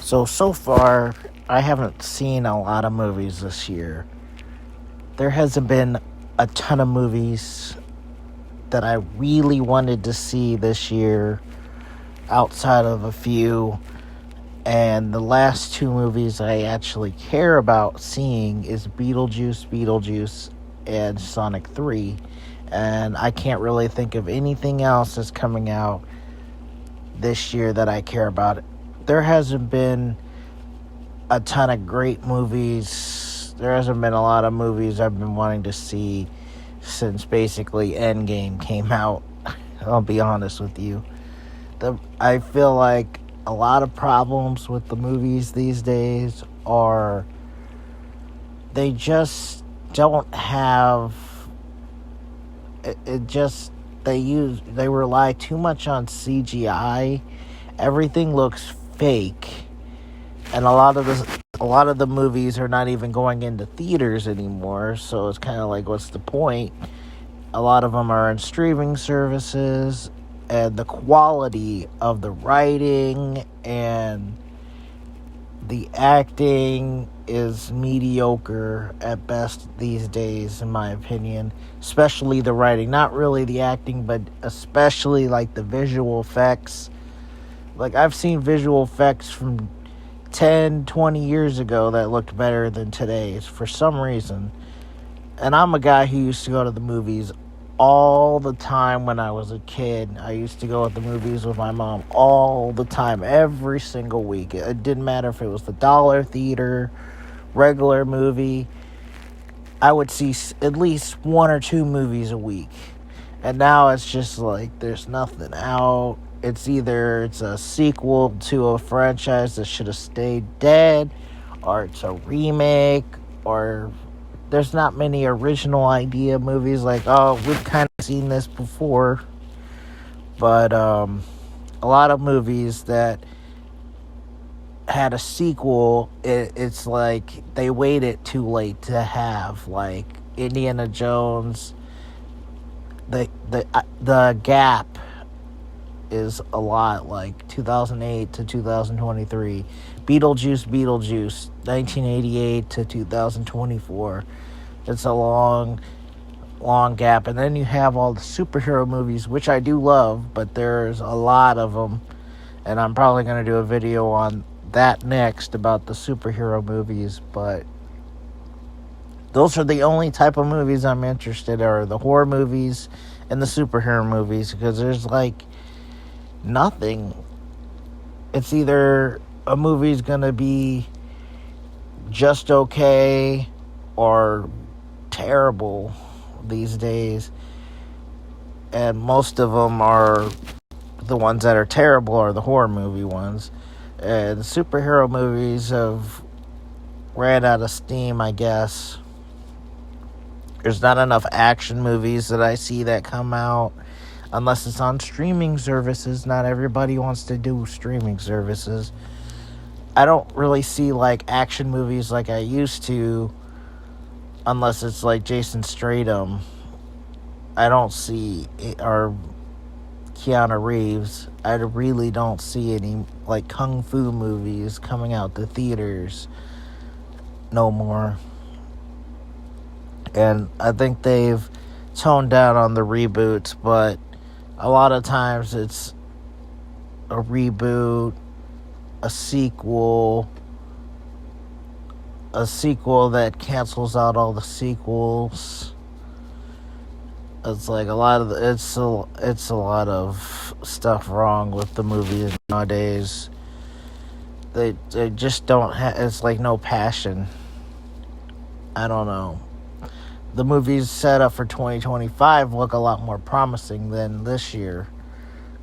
So far, I haven't seen a lot of movies this year. There hasn't been a ton of movies that I really wanted to see this year outside of a few. And the last two movies I actually care about seeing is Beetlejuice, and Sonic 3. And I can't really think of anything else that's coming out this year that I care about. There hasn't been a ton of great movies. There hasn't been a lot of movies I've been wanting to see since basically Endgame came out. I'll be honest with you. I feel like a lot of problems with the movies these days are they just don't have they rely too much on CGI. Everything looks fake, and a lot of the movies are not even going into theaters anymore, so it's kind of like, what's the point? A lot of them are in streaming services, and the quality of the writing and the acting is mediocre at best these days, in my opinion. Especially the writing. Not really the acting, but especially like the visual effects. Like, I've seen visual effects from 10, 20 years ago that looked better than today's for some reason. And I'm a guy who used to go to the movies all the time when I was a kid. I used to go to the movies with my mom all the time, every single week. It didn't matter if it was the dollar theater, regular movie. I would see at least one or two movies a week. And now it's just like there's nothing out. It's either it's a sequel to a franchise that should have stayed dead, or it's a remake, or there's not many original idea movies like, oh, we've kind of seen this before. But a lot of movies that had a sequel, it's like they waited too late to have, like Indiana Jones. The gap is a lot, like 2008 to 2023. Beetlejuice, 1988 to 2024. It's a long gap. And then you have all the superhero movies, which I do love, but there's a lot of them. And I'm probably going to do a video on that next about the superhero movies. But those are the only type of movies I'm interested in, are the horror movies and the superhero movies, because there's like nothing. It's either a movie's gonna be just okay or terrible these days, and most of them are the ones that are terrible are the horror movie ones. And superhero movies have ran out of steam, I guess. There's not enough action movies that I see that come out unless it's on streaming services. Not everybody wants to do streaming services. I don't really see like action movies like I used to, unless it's like Jason Statham. I don't see, or Keanu Reeves. I really don't see any like kung fu movies coming out to theaters no more. And I think they've toned down on the reboots, but a lot of times it's a reboot, a sequel that cancels out all the sequels. It's like it's a lot of stuff wrong with the movies nowadays. They just don't have, it's like no passion. I don't know. The movies set up for 2025 look a lot more promising than this year.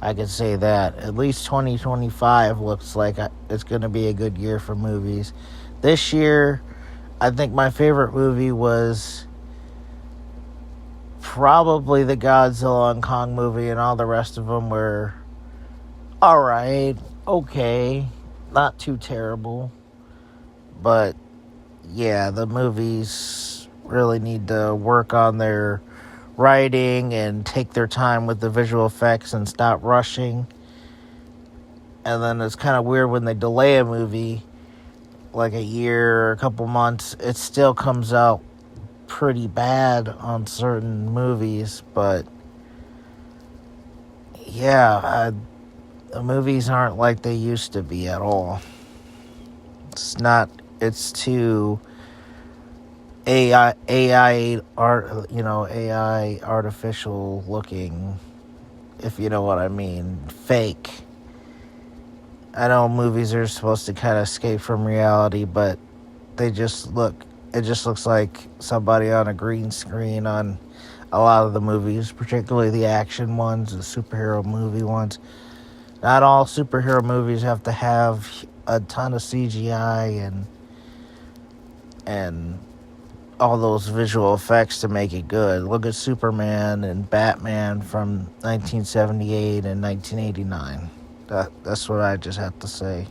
I could say that. At least 2025 looks like it's going to be a good year for movies. This year, I think my favorite movie was probably the Godzilla and Kong movie, and all the rest of them were alright, okay, not too terrible. But yeah, the movies really need to work on their writing and take their time with the visual effects and stop rushing. And then it's kind of weird when they delay a movie like a year or a couple months, it still comes out pretty bad on certain movies. But yeah, the movies aren't like they used to be at all. It's not. It's too AI art, AI artificial looking, if you know what I mean, fake. I know movies are supposed to kind of escape from reality, but it just looks like somebody on a green screen on a lot of the movies, particularly the action ones, the superhero movie ones. Not all superhero movies have to have a ton of CGI and all those visual effects to make it good. Look at Superman and Batman from 1978 and 1989. That's what I just have to say.